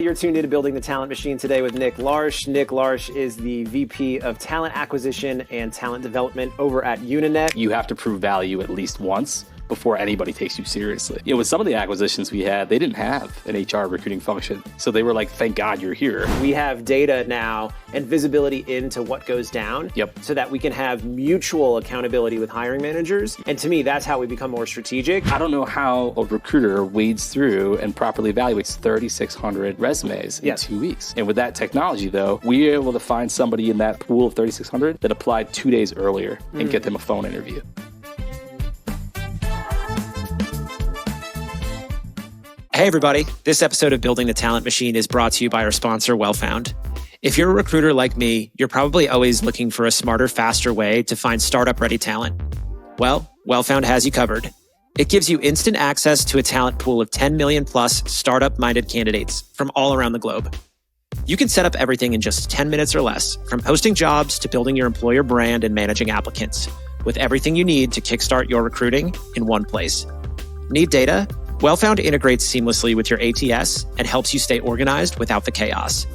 You're tuned into Building the Talent Machine today with Nick Larche. Nick Larche is the VP of Talent Acquisition and Talent Development over at Unanet. You have to prove value at least once before anybody takes you seriously. With some of the acquisitions we had, they didn't have an HR recruiting function. So they were like, thank God you're here. We have data now and visibility into what goes down. Yep. So that we can have mutual accountability with hiring managers. And to me, that's how we become more strategic. I don't know how a recruiter wades through and properly evaluates 3,600 resumes in 2 weeks. And with that technology, though, we were able to find somebody in that pool of 3,600 that applied 2 days earlier and get them a phone interview. Hey everybody, this episode of Building the Talent Machine is brought to you by our sponsor, WellFound. If you're a recruiter like me, you're probably always looking for a smarter, faster way to find startup-ready talent. Well, WellFound has you covered. It gives you instant access to a talent pool of 10 million plus startup-minded candidates from all around the globe. You can set up everything in just 10 minutes or less, from posting jobs to building your employer brand and managing applicants, with everything you need to kickstart your recruiting in one place. Need data? WellFound integrates seamlessly with your ATS and helps you stay organized without the chaos.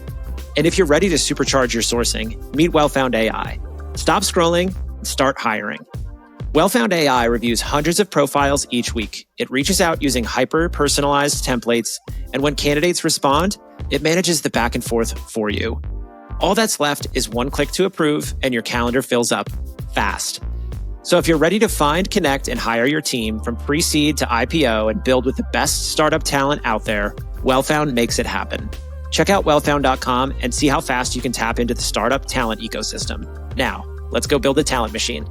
And if you're ready to supercharge your sourcing, meet WellFound AI. Stop scrolling and start hiring. WellFound AI reviews hundreds of profiles each week. It reaches out using hyper-personalized templates, and when candidates respond, it manages the back and forth for you. All that's left is one click to approve, and your calendar fills up fast. So if you're ready to find, connect, and hire your team from pre-seed to IPO and build with the best startup talent out there, WellFound makes it happen. Check out wellfound.com and see how fast you can tap into the startup talent ecosystem. Now, let's go build a talent machine.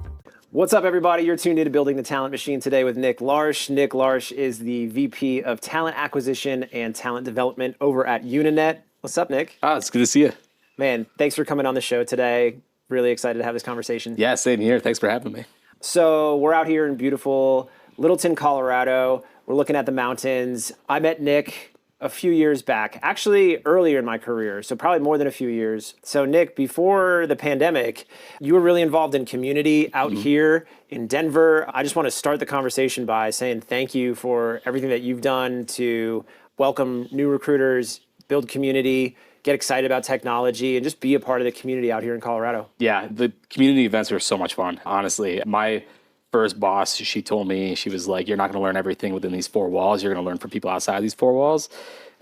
What's up, everybody? You're tuned into Building the Talent Machine today with Nick Larche. Nick Larche is the VP of Talent Acquisition and Talent Development over at Unanet. What's up, Nick? It's good to see you. Man, thanks for coming on the show today. Really excited to have this conversation. Yeah, same here. Thanks for having me. So we're out here in beautiful Littleton, Colorado. We're looking at the mountains. I met Nick a few years back, actually earlier in my career, so probably more than a few years. So Nick, before the pandemic, you were really involved in community out here in Denver. I just want to start the conversation by saying thank you for everything that you've done to welcome new recruiters, build community, get excited about technology, and just be a part of the community out here in Colorado. Yeah, the community events were so much fun, honestly. My first boss, she told me, she was like, you're not going to learn everything within these four walls. You're going to learn from people outside these four walls.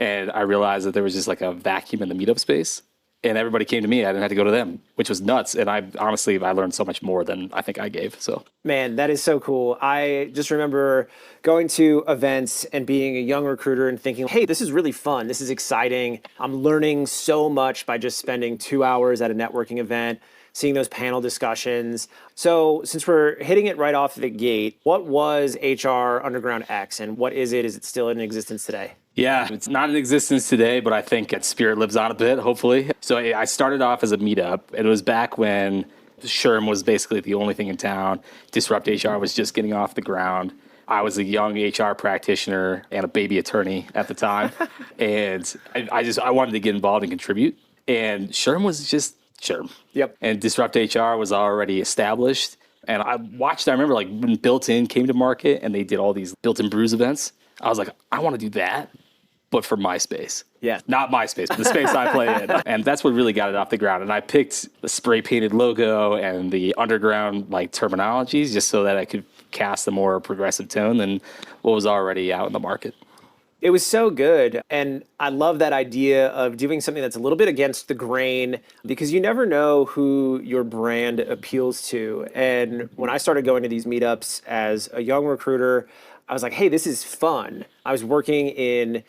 And I realized that there was just like a vacuum in the meetup space. And everybody came to me. I didn't have to go to them, which was nuts. And I learned so much more than I think I gave. So, man, that is so cool. I just remember going to events and being a young recruiter and thinking, hey, this is really fun. This is exciting. I'm learning so much by just spending 2 hours at a networking event, seeing those panel discussions. So since we're hitting it right off the gate, what was HR Underground X and what is it? Is it still in existence today? Yeah, it's not in existence today, but I think its spirit lives on a bit, hopefully. So I started off as a meetup, and it was back when SHRM was basically the only thing in town. Disrupt HR was just getting off the ground. I was a young HR practitioner and a baby attorney at the time. And I wanted to get involved and contribute. And SHRM was just SHRM. Yep. And Disrupt HR was already established. And I remember like when Built-In came to market and they did all these Built-In Brews events. I was like, I want to do that, but for my space. Yeah. Not my space, but the space I play in. And that's what really got it off the ground. And I picked the spray painted logo and the underground like terminologies just so that I could cast a more progressive tone than what was already out in the market. It was so good. And I love that idea of doing something that's a little bit against the grain because you never know who your brand appeals to. And when I started going to these meetups as a young recruiter, I was like, hey, this is fun. I was working in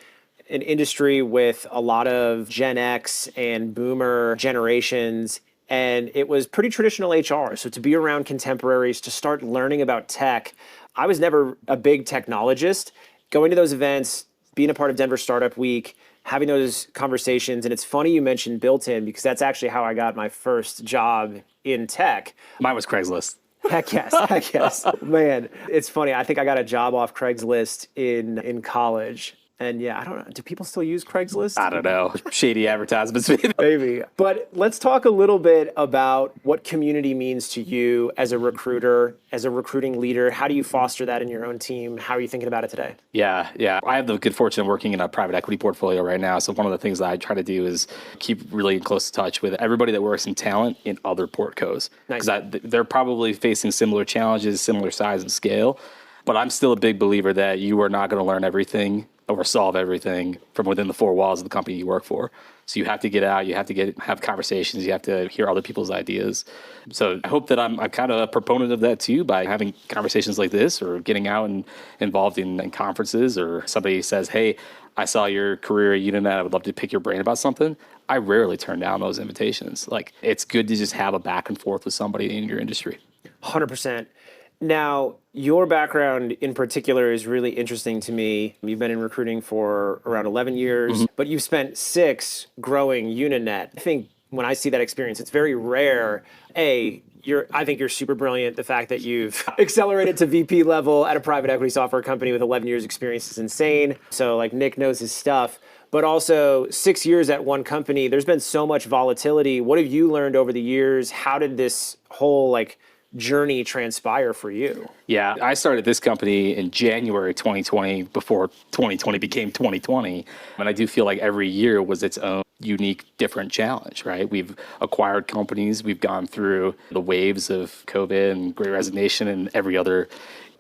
an industry with a lot of Gen X and Boomer generations, and it was pretty traditional HR. So to be around contemporaries, to start learning about tech, I was never a big technologist. Going to those events, being a part of Denver Startup Week, having those conversations, and it's funny you mentioned Built-In because that's actually how I got my first job in tech. Mine was Craigslist. Heck yes. Man, it's funny. I think I got a job off Craigslist in college. And yeah, I don't know. Do people still use Craigslist? I don't know. Shady advertisements. Maybe. But let's talk a little bit about what community means to you as a recruiter, as a recruiting leader. How do you foster that in your own team? How are you thinking about it today? Yeah. I have the good fortune of working in a private equity portfolio right now. So one of the things that I try to do is keep really in close touch with everybody that works in talent in other portcos. Nice. Because they're probably facing similar challenges, similar size and scale. But I'm still a big believer that you are not going to learn everything or solve everything from within the four walls of the company you work for. So you have to get out, you have to have conversations, you have to hear other people's ideas. So I hope that I'm kind of a proponent of that too by having conversations like this or getting out and involved in conferences, or somebody says, hey, I saw your career at Unanet, I would love to pick your brain about something. I rarely turn down those invitations. Like, it's good to just have a back and forth with somebody in your industry. 100%. Now, your background in particular is really interesting to me. You've been in recruiting for around 11 years, but you've spent 6 growing Unanet. I think when I see that experience, it's very rare. I think you're super brilliant. The fact that you've accelerated to VP level at a private equity software company with 11 years experience is insane. So like Nick knows his stuff. But also 6 years at one company, there's been so much volatility. What have you learned over the years? How did this whole journey transpire for you? Yeah, I started this company in January 2020 before 2020 became 2020. And I do feel like every year was its own unique, different challenge, right? We've acquired companies. We've gone through the waves of COVID and Great Resignation and every other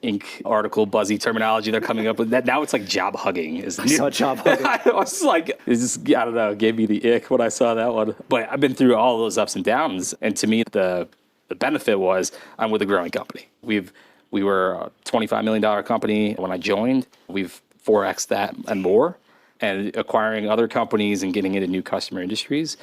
Inc. article, buzzy terminology they're coming up with. That now it's like job hugging. Is I saw job hugging. I was like, I don't know, it gave me the ick when I saw that one. But I've been through all those ups and downs. And to me, the benefit was I'm with a growing company. We were a $25 million company when I joined. We've 4X'd that and more. And acquiring other companies and getting into new customer industries,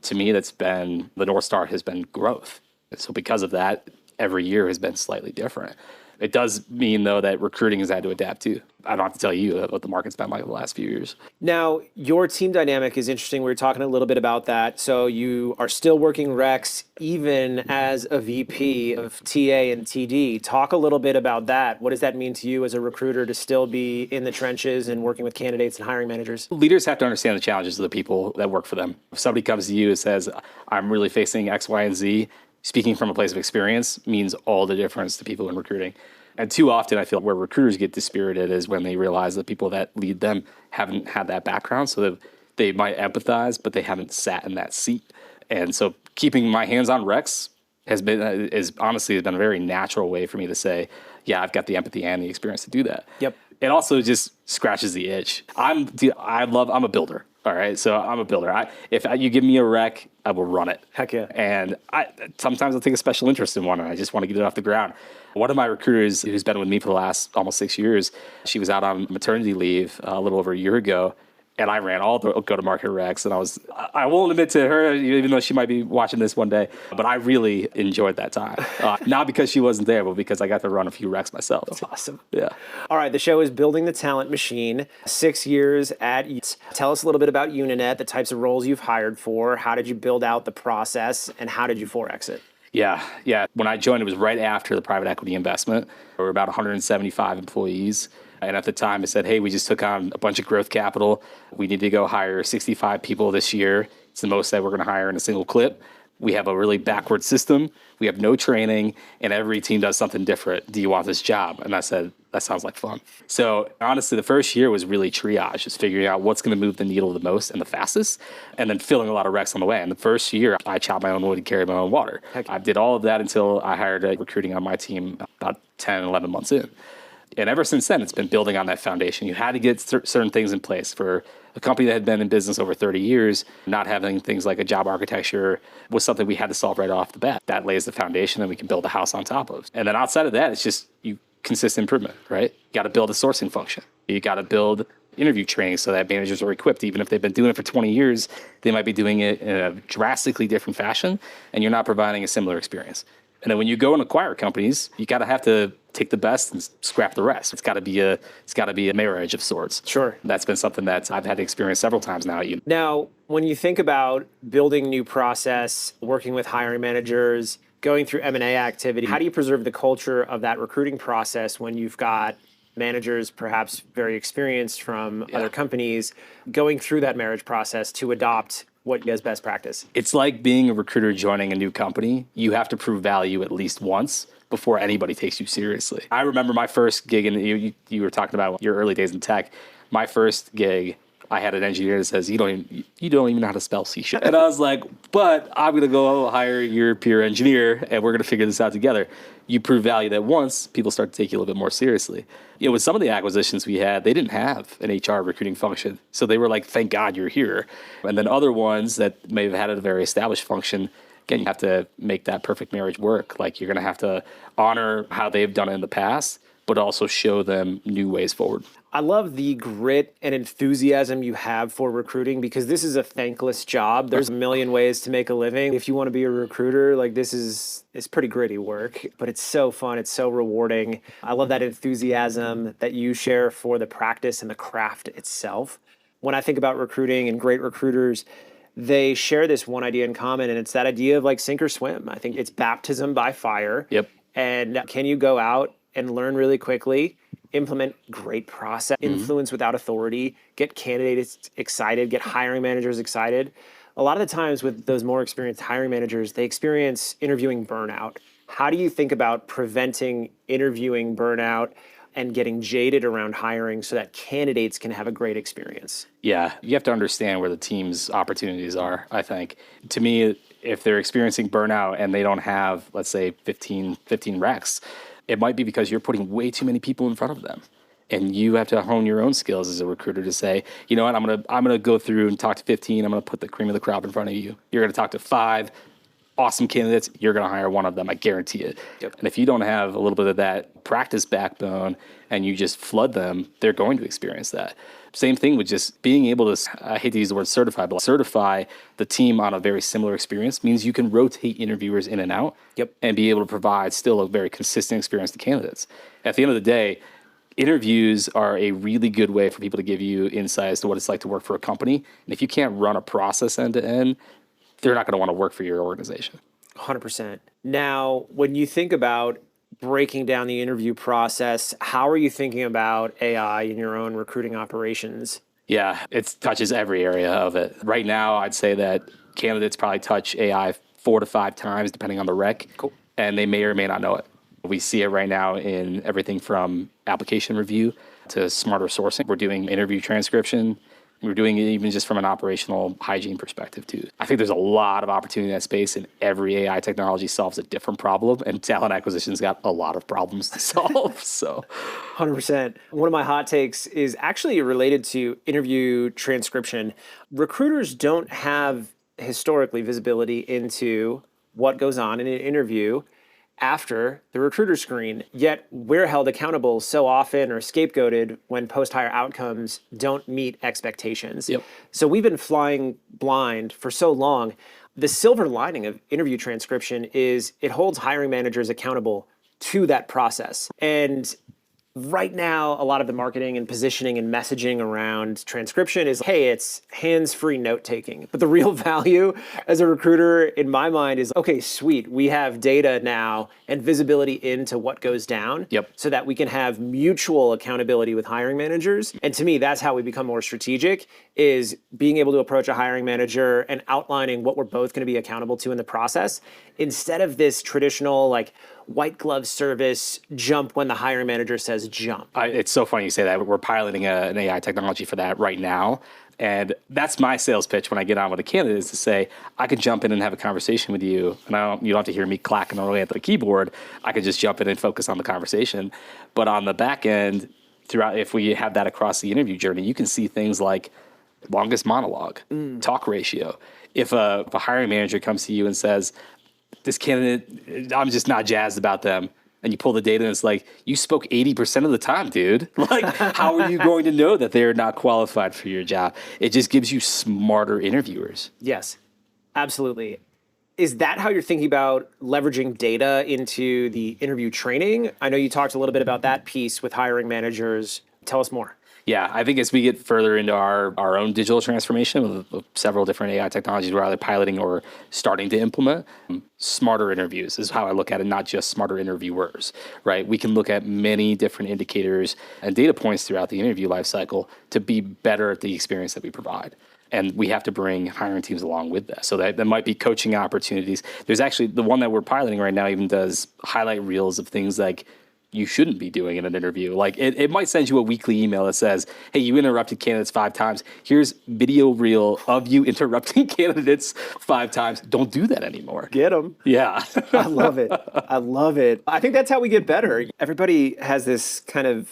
to me, that's been, the North Star has been growth. So because of that, every year has been slightly different. It does mean, though, that recruiting has had to adapt too. I don't have to tell you what the market's been like the last few years. Now, your team dynamic is interesting. We were talking a little bit about that. So you are still working Reqs even as a VP of TA and TD. Talk a little bit about that. What does that mean to you as a recruiter to still be in the trenches and working with candidates and hiring managers? Leaders have to understand the challenges of the people that work for them. If somebody comes to you and says, I'm really facing X, Y, and Z, speaking from a place of experience means all the difference to people in recruiting. And too often, I feel where recruiters get dispirited is when they realize that people that lead them haven't had that background. So that they might empathize, but they haven't sat in that seat. And so keeping my hands on Reqs has been a very natural way for me to say, yeah, I've got the empathy and the experience to do that. Yep. It also just scratches the itch. I'm a builder. All right, so I'm a builder. If you give me a Req, I will run it. Heck yeah. And sometimes I'll take a special interest in one, and I just want to get it off the ground. One of my recruiters who's been with me for the last almost 6 years, she was out on maternity leave a little over a year ago, and I ran all the go-to-market Reqs, and I won't admit to her, even though she might be watching this one day, but I really enjoyed that time. Not because she wasn't there, but because I got to run a few Reqs myself. That's awesome. Yeah. All right, the show is Building the Talent Machine. 6 years at Unanet. Tell us a little bit about Unanet, the types of roles you've hired for. How did you build out the process, and how did you 4X it? Yeah. When I joined, it was right after the private equity investment. There were about 175 employees. And at the time, I said, hey, we just took on a bunch of growth capital. We need to go hire 65 people this year. It's the most that we're going to hire in a single clip. We have a really backward system. We have no training, and every team does something different. Do you want this job? And I said, that sounds like fun. So honestly, the first year was really triage, just figuring out what's going to move the needle the most and the fastest, and then filling a lot of Reqs on the way. And the first year, I chopped my own wood and carried my own water. I did all of that until I hired a recruiting on my team about 10, 11 months in. And ever since then, it's been building on that foundation. You had to get certain things in place. For a company that had been in business over 30 years, not having things like a job architecture was something we had to solve right off the bat. That lays the foundation, and we can build a house on top of. And then outside of that, it's just consistent improvement, right? You got to build a sourcing function. You got to build interview training so that managers are equipped. Even if they've been doing it for 20 years, they might be doing it in a drastically different fashion, and you're not providing a similar experience. And then when you go and acquire companies, you got to have to take the best and scrap the rest. It's got to be a marriage of sorts. Sure. That's been something that I've had to experience several times now. Now, when you think about building new process, working with hiring managers, going through M&A activity, how do you preserve the culture of that recruiting process when you've got managers, perhaps very experienced from other companies, going through that marriage process to adopt what is best practice? It's like being a recruiter joining a new company. You have to prove value at least once before anybody takes you seriously. I remember my first gig, and you were talking about your early days in tech. My first gig, I had an engineer that says, you don't even know how to spell C#. And I was like, but I'm going to go hire your peer engineer and we're going to figure this out together. You prove value that once, people start to take you a little bit more seriously. With some of the acquisitions we had, they didn't have an HR recruiting function. So they were like, thank God you're here. And then other ones that may have had a very established function, again, you have to make that perfect marriage work. Like, you're going to have to honor how they've done it in the past, but also show them new ways forward. I love the grit and enthusiasm you have for recruiting, because this is a thankless job. There's a million ways to make a living. If you want to be a recruiter, like, it's pretty gritty work, but it's so fun. It's so rewarding. I love that enthusiasm that you share for the practice and the craft itself. When I think about recruiting and great recruiters, they share this one idea in common, and it's that idea of like sink or swim. I think it's baptism by fire. Yep. And can you go out and learn really quickly, implement great process, influence without authority, get candidates excited, get hiring managers excited. A lot of the times with those more experienced hiring managers, they experience interviewing burnout. How do you think about preventing interviewing burnout and getting jaded around hiring so that candidates can have a great experience? Yeah, you have to understand where the team's opportunities are, I think. To me, if they're experiencing burnout and they don't have, let's say, 15 Reqs, it might be because you're putting way too many people in front of them. And you have to hone your own skills as a recruiter to say, you know what, I'm gonna go through and talk to 15. I'm gonna put the cream of the crop in front of you. You're gonna talk to 5 awesome candidates. You're gonna hire one of them. I guarantee it. Yep. And if you don't have a little bit of that practice backbone and you just flood them, they're going to experience that. Same thing with just being able to, I hate to use the word certify, but certify the team on a very similar experience means you can rotate interviewers in and out. Yep. And be able to provide still a very consistent experience to candidates. At the end of the day, interviews are a really good way for people to give you insight as to what it's like to work for a company. And if you can't run a process end to end, they're not going to want to work for your organization. 100%. Now, when you think about breaking down the interview process, how are you thinking about AI in your own recruiting operations? Yeah, it touches every area of it. Right now, I'd say that candidates probably touch AI 4 to 5 times, depending on the rec. Cool. And they may or may not know it. We see it right now in everything from application review to smarter sourcing. We're doing interview transcription. We're doing it even just from an operational hygiene perspective too. I think there's a lot of opportunity in that space, and every AI technology solves a different problem, and talent acquisition's got a lot of problems to solve. So 100%. One of my hot takes is actually related to interview transcription. Recruiters don't have historically visibility into what goes on in an interview after the recruiter screen, yet we're held accountable so often or scapegoated when post-hire outcomes don't meet expectations. Yep. So we've been flying blind for so long. The silver lining of interview transcription is it holds hiring managers accountable to that process. And right now, a lot of the marketing and positioning and messaging around transcription is, hey, it's hands-free note-taking. But the real value as a recruiter, in my mind, is, okay, sweet, we have data now and visibility into what goes down. Yep. So that we can have mutual accountability with hiring managers. And to me, that's how we become more strategic, is being able to approach a hiring manager and outlining what we're both going to be accountable to in the process, instead of this traditional, like, white glove service jump when the hiring manager says jump. It's so funny you say that. We're piloting an AI technology for that right now. And that's my sales pitch when I get on with a candidate, is to say, I could jump in and have a conversation with you, and you don't have to hear me clacking away at the keyboard. I could just jump in and focus on the conversation. But on the back end, throughout, if we have that across the interview journey, you can see things like longest monologue, talk ratio. If a hiring manager comes to you and says, this candidate, I'm just not jazzed about them, and you pull the data and it's like, you spoke 80% of the time, dude. Like, how are you going to know that they're not qualified for your job? It just gives you smarter interviewers. Yes, absolutely. Is that how you're thinking about leveraging data into the interview training? I know you talked a little bit about that piece with hiring managers. Tell us more. Yeah, I think as we get further into our own digital transformation with several different AI technologies we're either piloting or starting to implement, smarter interviews is how I look at it, not just smarter interviewers, right? We can look at many different indicators and data points throughout the interview lifecycle to be better at the experience that we provide. And we have to bring hiring teams along with that. So that might be coaching opportunities. There's actually the one that we're piloting right now even does highlight reels of things like you shouldn't be doing in an interview. Like it might send you a weekly email that says, hey, you interrupted candidates 5 times. Here's video reel of you interrupting candidates 5 times. Don't do that anymore. Get them. Yeah. I love it. I love it. I think that's how we get better. Everybody has this kind of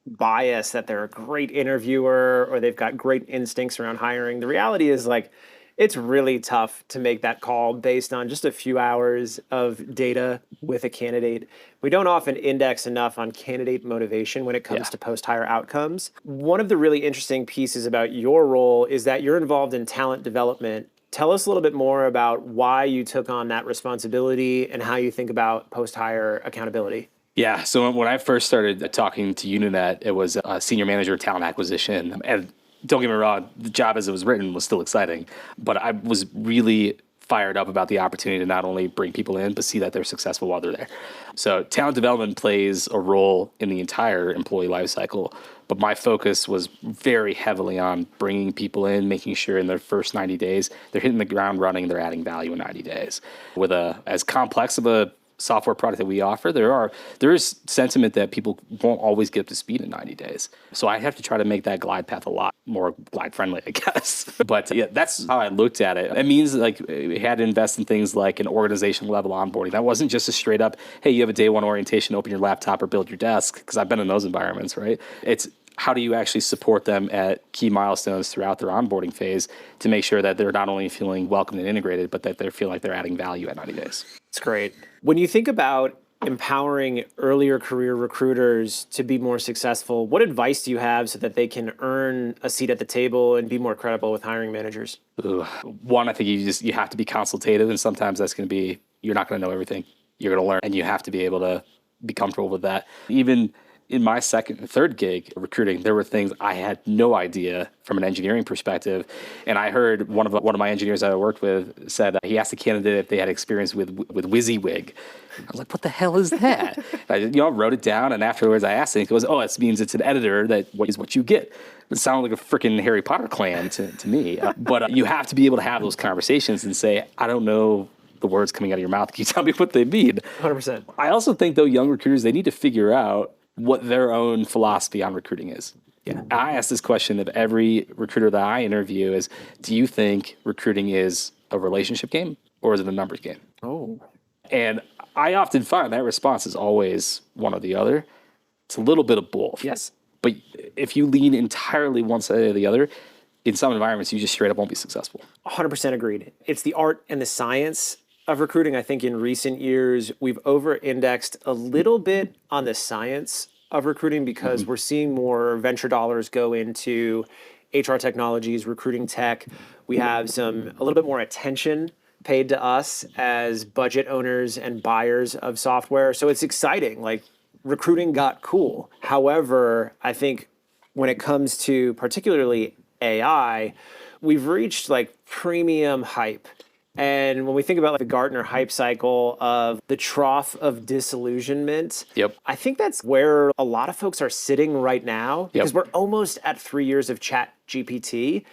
bias that they're a great interviewer or they've got great instincts around hiring. The reality is like, it's really tough to make that call based on just a few hours of data with a candidate. We don't often index enough on candidate motivation when it comes to post-hire outcomes. One of the really interesting pieces about your role is that you're involved in talent development. Tell us a little bit more about why you took on that responsibility and how you think about post-hire accountability. Yeah. So when I first started talking to Unanet, it was a senior manager of talent acquisition. And don't get me wrong, the job as it was written was still exciting, but I was really fired up about the opportunity to not only bring people in, but see that they're successful while they're there. So talent development plays a role in the entire employee lifecycle, but my focus was very heavily on bringing people in, making sure in their first 90 days, they're hitting the ground running, they're adding value in 90 days. With as complex of a software product that we offer, there is sentiment that people won't always get up to speed in 90 days. So I have to try to make that glide path a lot more glide friendly, I guess. But yeah, that's how I looked at it. It means like we had to invest in things like an organizational level onboarding. That wasn't just a straight up, hey, you have a day one orientation, open your laptop or build your desk, because I've been in those environments, right? It's how do you actually support them at key milestones throughout their onboarding phase to make sure that they're not only feeling welcomed and integrated, but that they feel like they're adding value at 90 days. That's great. When you think about empowering earlier career recruiters to be more successful, what advice do you have so that they can earn a seat at the table and be more credible with hiring managers? One, I think you have to be consultative, and sometimes that's going to be, you're not going to know everything. You're going to learn, and you have to be able to be comfortable with that. Even in my second and third gig recruiting, there were things I had no idea from an engineering perspective. And I heard one of my engineers that I worked with said he asked the candidate if they had experience with WYSIWYG. I was like, what the hell is that? I wrote it down, and afterwards I asked him, he goes, oh, it means it's an editor that is what you get. It sounded like a freaking Harry Potter clan to me. But you have to be able to have those conversations and say, I don't know the words coming out of your mouth. Can you tell me what they mean? 100%. I also think, though, young recruiters, they need to figure out what their own philosophy on recruiting is. Yeah. I ask this question of every recruiter that I interview is, do you think recruiting is a relationship game or is it a numbers game? Oh. And I often find that response is always one or the other. It's a little bit of both. Yes. But if you lean entirely one side or the other, in some environments, you just straight up won't be successful. 100% agreed. It's the art and the science of recruiting. I think in recent years, we've over-indexed a little bit on the science of recruiting because we're seeing more venture dollars go into HR technologies, recruiting tech. We have a little bit more attention paid to us as budget owners and buyers of software. So it's exciting. Like, recruiting got cool. However, I think when it comes to particularly AI, we've reached like premium hype. And when we think about the Gartner hype cycle of the trough of disillusionment, I think that's where a lot of folks are sitting right now because we're almost at 3 years of Chat GPT.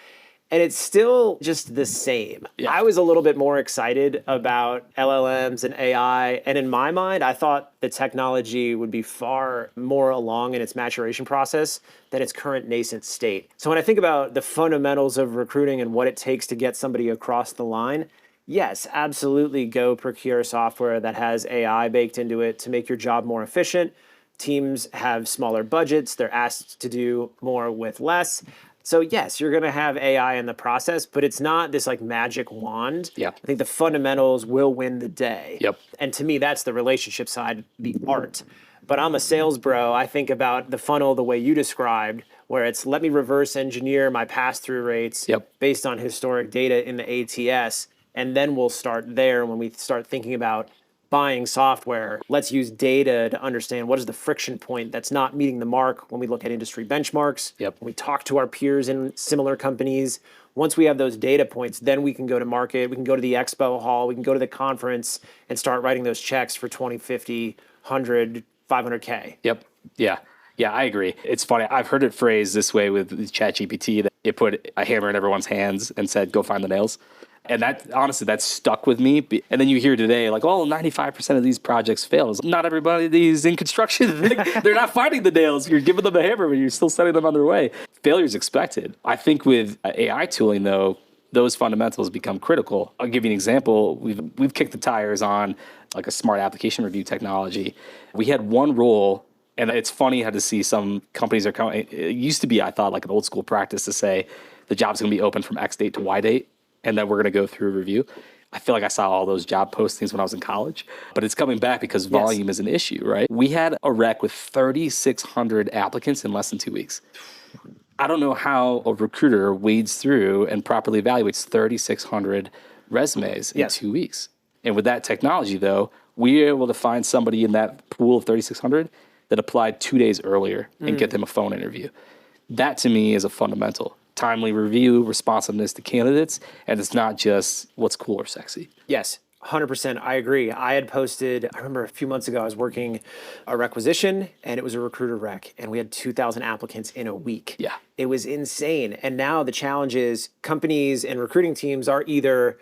And it's still just the same. Yeah. I was a little bit more excited about LLMs and AI. And in my mind, I thought the technology would be far more along in its maturation process than its current nascent state. So when I think about the fundamentals of recruiting and what it takes to get somebody across the line, yes, absolutely go procure software that has AI baked into it to make your job more efficient. Teams have smaller budgets. They're asked to do more with less. So yes, you're going to have AI in the process, but it's not this like magic wand. Yep. I think the fundamentals will win the day. Yep. And to me, that's the relationship side, the art. But I'm a sales bro. I think about the funnel the way you described, where it's let me reverse engineer my pass-through rates based on historic data in the ATS, and then we'll start there when we start thinking about buying software. Let's use data to understand what is the friction point that's not meeting the mark when we look at industry benchmarks, Yep. when we talk to our peers in similar companies. Once we have those data points, then we can go to market, we can go to the expo hall, we can go to the conference and start writing those checks for 20, 50, 100, 500K. Yep. Yeah. Yeah, I agree. It's funny. I've heard it phrased this way with ChatGPT that it put a hammer in everyone's hands and said, go find the nails. And that, honestly, that stuck with me. And then you hear today, like, oh, 95% of these projects fail. Not everybody is in construction. They're not finding the nails. You're giving them a hammer, but you're still sending them on their way. Failure is expected. I think with AI tooling, though, those fundamentals become critical. I'll give you an example. We've kicked the tires on like a smart application review technology. We had one rule, and it's funny how to see some companies are coming. It used to be, I thought, like an old school practice to say the job's going to be open from X date to Y date, and then we're going to go through a review. I feel like I saw all those job postings when I was in college, but it's coming back because volume is an issue, right? We had a rec with 3,600 applicants in less than 2 weeks. I don't know how a recruiter wades through and properly evaluates 3,600 resumes in 2 weeks. And with that technology, though, we were able to find somebody in that pool of 3,600 that applied 2 days earlier and get them a phone interview. That, to me, is a fundamental. Timely review, responsiveness to candidates, and it's not just what's cool or sexy. Yes, 100%. I agree. I had posted, I remember a few months ago, I was working a requisition and it was a recruiter rec, and we had 2,000 applicants in a week. Yeah. It was insane. And now the challenge is companies and recruiting teams are either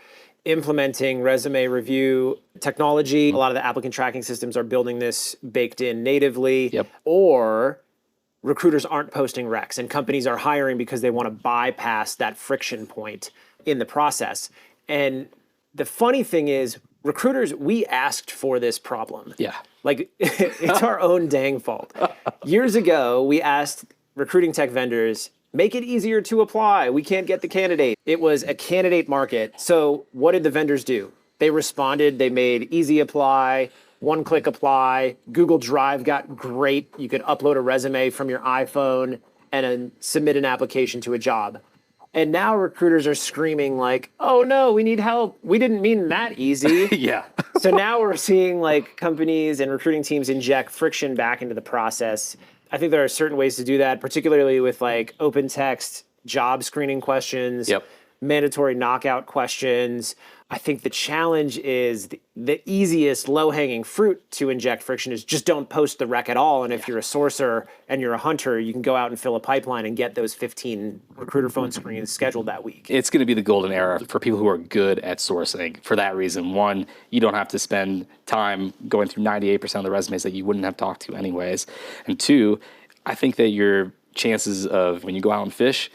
implementing resume review technology. A lot of the applicant tracking systems are building this baked in natively, or recruiters aren't posting recs and companies are hiring because they want to bypass that friction point in the process. And the funny thing is, recruiters, we asked for this problem. Yeah. Like, it's our own dang fault. Years ago, we asked recruiting tech vendors, make it easier to apply. We can't get the candidate. It was a candidate market. So what did the vendors do? They responded, they made easy apply, one-click apply. Google Drive got great. You could upload a resume from your iPhone and then submit an application to a job. And now recruiters are screaming like, oh no, we need help. We didn't mean that easy. Yeah. So now we're seeing like companies and recruiting teams inject friction back into the process. I think there are certain ways to do that, particularly with like open text, job screening questions, mandatory knockout questions. I think the challenge is the easiest low-hanging fruit to inject friction is just don't post the rec at all. And if you're a sourcer and you're a hunter, you can go out and fill a pipeline and get those 15 recruiter phone screens scheduled that week. It's going to be the golden era for people who are good at sourcing for that reason. One, you don't have to spend time going through 98% of the resumes that you wouldn't have talked to anyways. And two, I think that your chances of, when you go out and fish,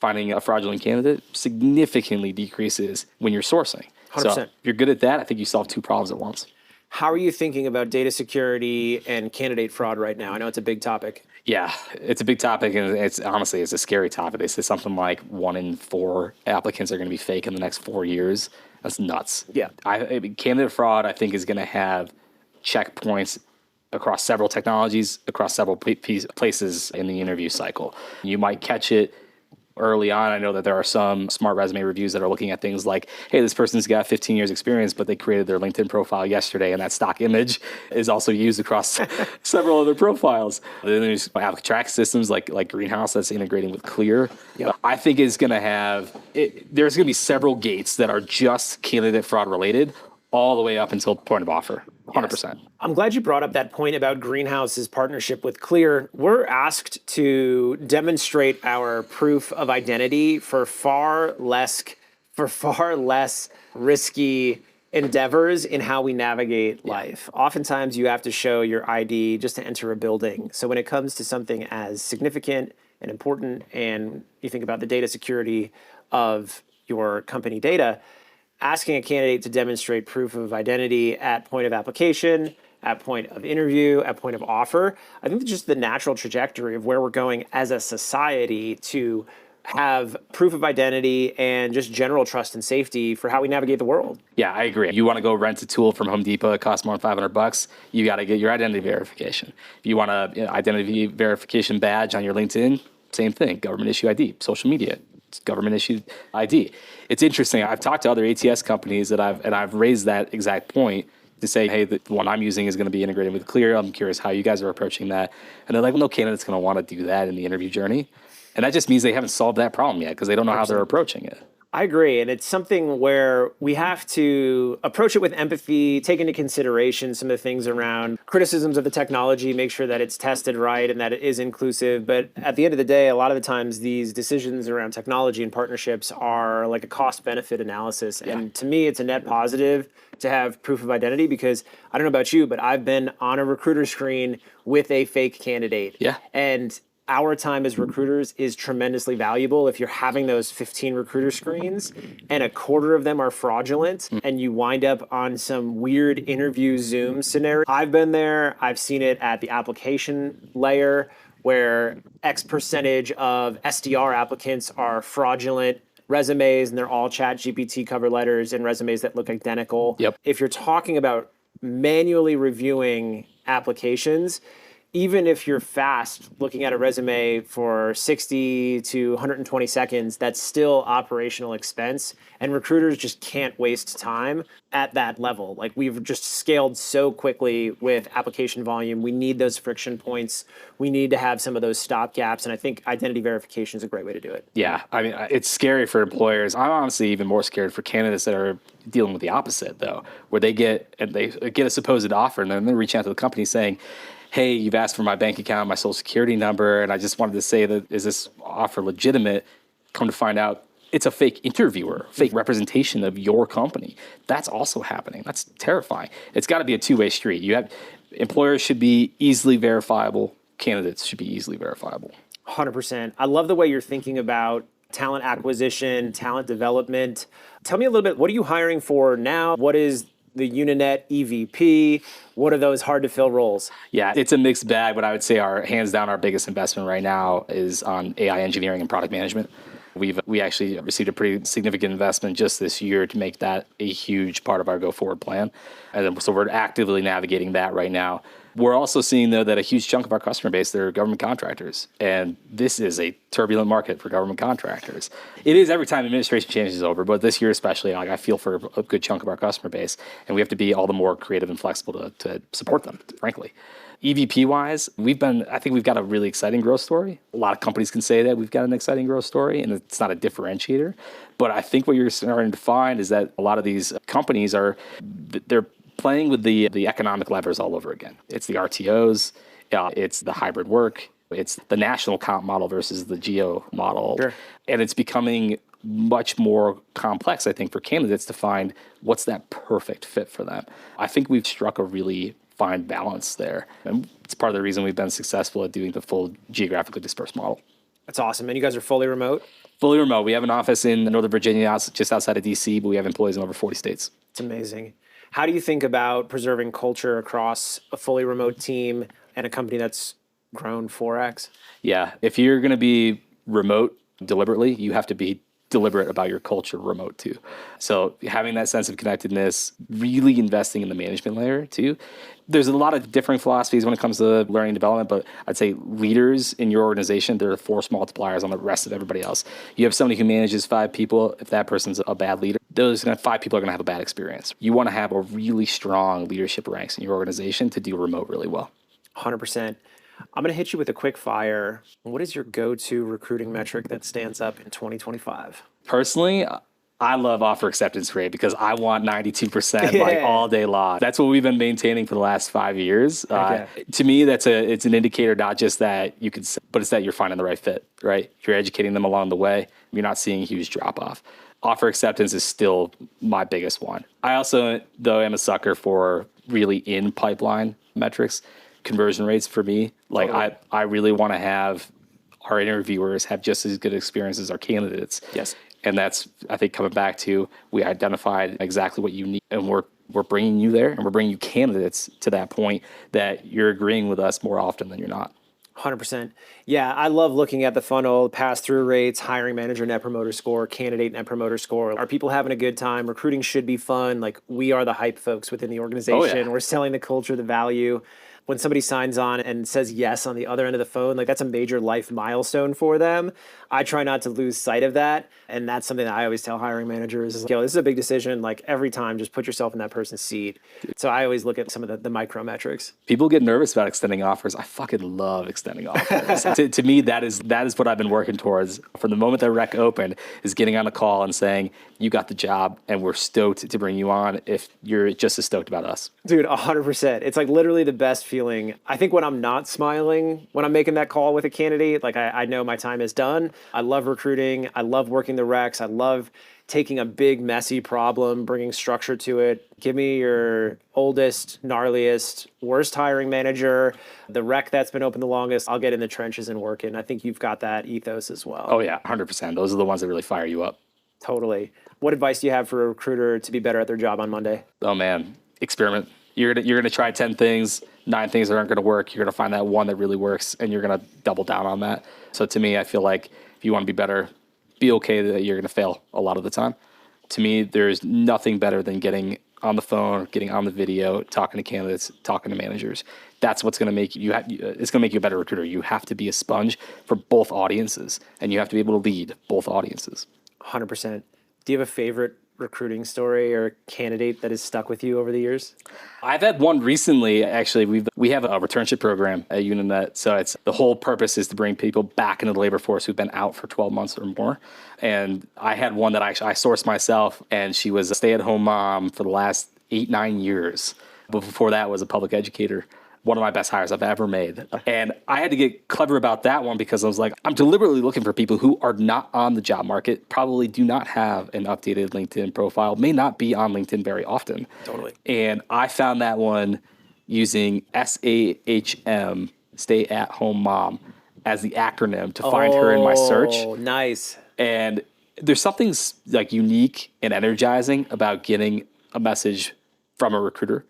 finding a fraudulent candidate significantly decreases when you're sourcing. 100%. So if you're good at that, I think you solve two problems at once. How are you thinking about data security and candidate fraud right now? I know it's a big topic. Yeah, it's a big topic, and it's honestly, it's a scary topic. They say something like 1 in 4 applicants are going to be fake in the next 4 years. That's nuts. Yeah. Candidate fraud, I think, is going to have checkpoints across several technologies, across several places in the interview cycle. You might catch it early on. I know that there are some smart resume reviews that are looking at things like, hey, this person's got 15 years experience, but they created their LinkedIn profile yesterday, and that stock image is also used across several other profiles. Then there's applicant track systems like Greenhouse that's integrating with Clear. Yep. I think there's going to be several gates that are just candidate fraud related all the way up until point of offer. 100%. Yes. I'm glad you brought up that point about Greenhouse's partnership with Clear. We're asked to demonstrate our proof of identity for far less risky endeavors in how we navigate life. Oftentimes you have to show your ID just to enter a building. So when it comes to something as significant and important, and you think about the data security of your company data, asking a candidate to demonstrate proof of identity at point of application, at point of interview, at point of offer, I think just the natural trajectory of where we're going as a society to have proof of identity and just general trust and safety for how we navigate the world. Yeah, I agree. You want to go rent a tool from Home Depot, it costs more than $500, you got to get your identity verification. If you want an identity verification badge on your LinkedIn, same thing, government issue ID, social media, it's government issued ID. It's interesting. I've talked to other ATS companies I've raised that exact point. to say, hey, the one I'm using is going to be integrated with Clear. I'm curious how you guys are approaching that. And they're like, well, no candidate's going to want to do that in the interview journey. And that just means they haven't solved that problem yet because they don't know how they're approaching it. I agree. And it's something where we have to approach it with empathy, take into consideration some of the things around criticisms of the technology, make sure that it's tested right and that it is inclusive. But at the end of the day, a lot of the times these decisions around technology and partnerships are like a cost benefit analysis. Yeah. And to me, it's a net positive to have proof of identity because I don't know about you, but I've been on a recruiter screen with a fake candidate. Yeah. And our time as recruiters is tremendously valuable. If you're having those 15 recruiter screens and a quarter of them are fraudulent and you wind up on some weird interview Zoom scenario. I've been there. I've seen it at the application layer where X percentage of SDR applicants are fraudulent resumes and they're all chat GPT cover letters and resumes that look identical. Yep. If you're talking about manually reviewing applications, even if you're fast looking at a resume for 60 to 120 seconds, that's still operational expense. And recruiters just can't waste time at that level. Like we've just scaled so quickly with application volume. We need those friction points. We need to have some of those stop gaps. And I think identity verification is a great way to do it. Yeah. I mean, it's scary for employers. I'm honestly even more scared for candidates that are dealing with the opposite, though, where they get a supposed offer and then they reach out to the company saying, hey, you've asked for my bank account, my social security number, and I just wanted to say that, is this offer legitimate? Come to find out, it's a fake interviewer, fake representation of your company. That's also happening. That's terrifying. It's got to be a two-way street. Employers should be easily verifiable. Candidates should be easily verifiable. 100%. I love the way you're thinking about talent acquisition, talent development. Tell me a little bit, what are you hiring for now? What is the Unanet EVP? What are those hard to fill roles? Yeah, it's a mixed bag, but I would say hands down our biggest investment right now is on AI engineering and product management. We actually received a pretty significant investment just this year to make that a huge part of our go forward plan. And so we're actively navigating that right now. We're also seeing, though, that a huge chunk of our customer base, they're government contractors. And this is a turbulent market for government contractors. It is every time administration changes over, but this year especially, I feel for a good chunk of our customer base. And we have to be all the more creative and flexible to support them, frankly. EVP-wise, I think we've got a really exciting growth story. A lot of companies can say that we've got an exciting growth story, and it's not a differentiator. But I think what you're starting to find is that a lot of these companies they're playing with the economic levers all over again. It's the RTOs, it's the hybrid work, it's the national comp model versus the geo model. Sure. And it's becoming much more complex, I think, for candidates to find what's that perfect fit for them. I think we've struck a really fine balance there. And it's part of the reason we've been successful at doing the full geographically dispersed model. That's awesome. And you guys are fully remote? Fully remote. We have an office in Northern Virginia, just outside of DC, but we have employees in over 40 states. It's amazing. How do you think about preserving culture across a fully remote team and a company that's grown 4x? Yeah. If you're going to be remote deliberately, you have to be deliberate about your culture remote too. So having that sense of connectedness, really investing in the management layer too. There's a lot of different philosophies when it comes to learning and development, but I'd say leaders in your organization, they're force multipliers on the rest of everybody else. You have somebody who manages 5 people. If that person's a bad leader, those 5 people are going to have a bad experience. You want to have a really strong leadership ranks in your organization to do remote really well. 100%. I'm going to hit you with a quick fire. What is your go-to recruiting metric that stands up in 2025? Personally, I love offer acceptance rate because I want 92% like all day long. That's what we've been maintaining for the last 5 years. To me, it's an indicator not just that you could, but it's that you're finding the right fit, right? You're educating them along the way. You're not seeing a huge drop off. Offer acceptance is still my biggest one. I also, though, am a sucker for really in pipeline metrics. Conversion rates for me, like totally. I really want to have our interviewers have just as good experience as our candidates. Yes. And that's, I think, coming back to, we identified exactly what you need, and we're bringing you there, and we're bringing you candidates to that point that you're agreeing with us more often than you're not. 100%. Yeah, I love looking at the funnel, pass-through rates, hiring manager net promoter score, candidate net promoter score. Are people having a good time? Recruiting should be fun. Like, we are the hype folks within the organization. Oh, yeah. We're selling the culture, the value. when somebody signs on and says yes on the other end of the phone, like that's a major life milestone for them. I try not to lose sight of that. And that's something that I always tell hiring managers is, this is a big decision. Like every time, just put yourself in that person's seat. So I always look at some of the micro metrics. People get nervous about extending offers. I fucking love extending offers. to me, that is what I've been working towards from the moment that Rec opened, is getting on a call and saying, you got the job and we're stoked to bring you on if you're just as stoked about us. Dude, 100%. It's like literally the best feeling. I think when I'm not smiling, when I'm making that call with a candidate, like I know my time is done. I love recruiting. I love working the recs. I love taking a big, messy problem, bringing structure to it. Give me your oldest, gnarliest, worst hiring manager, the rec that's been open the longest. I'll get in the trenches and work it. And I think you've got that ethos as well. Oh yeah, 100%. Those are the ones that really fire you up. Totally. What advice do you have for a recruiter to be better at their job on Monday? Oh man, experiment. You're gonna try 10 things, 9 things that aren't gonna work. You're gonna find that one that really works, and you're gonna double down on that. So to me, I feel like if you want to be better, be okay that you're gonna fail a lot of the time. To me, there's nothing better than getting on the phone, getting on the video, talking to candidates, talking to managers. That's what's gonna make you. It's gonna make you a better recruiter. You have to be a sponge for both audiences, and you have to be able to lead both audiences. 100%. Do you have a favorite recruiting story or candidate that has stuck with you over the years? I've had one recently. Actually, we have a returnship program at Unanet. So it's the whole purpose is to bring people back into the labor force who've been out for 12 months or more. And I had one that I sourced myself, and she was a stay-at-home mom for the last 8-9 years. But before that was a public educator. One of my best hires I've ever made. And I had to get clever about that one because I was like, I'm deliberately looking for people who are not on the job market, probably do not have an updated LinkedIn profile, may not be on LinkedIn very often. Totally. And I found that one using SAHM, Stay at Home Mom, as the acronym to find her in my search. Oh, nice. And there's something like unique and energizing about getting a message from a recruiter,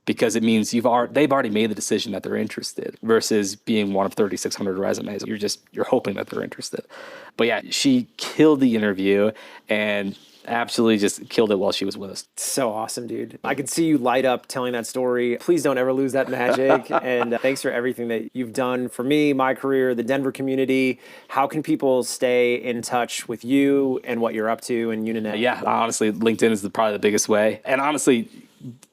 because it means they've already made the decision that they're interested versus being one of 3,600 resumes. You're hoping that they're interested. But yeah, she killed the interview and absolutely just killed it while she was with us. So awesome, dude. I can see you light up telling that story. Please don't ever lose that magic. And thanks for everything that you've done for me, my career, the Denver community. How can people stay in touch with you and what you're up to in Unanet? Yeah, honestly, LinkedIn is probably the biggest way. And honestly,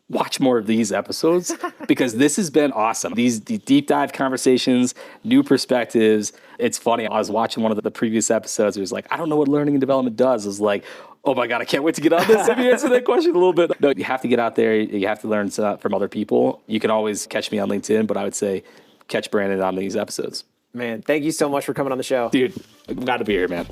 watch more of these episodes because this has been awesome. These deep dive conversations, new perspectives. It's funny. I was watching one of the previous episodes. It was like, I don't know what learning and development does. It was like, oh my God, I can't wait to get on this. Have you answered that question a little bit? No, you have to get out there. You have to learn from other people. You can always catch me on LinkedIn, but I would say catch Brandon on these episodes. Man, thank you so much for coming on the show. Dude, I'm glad to be here, man.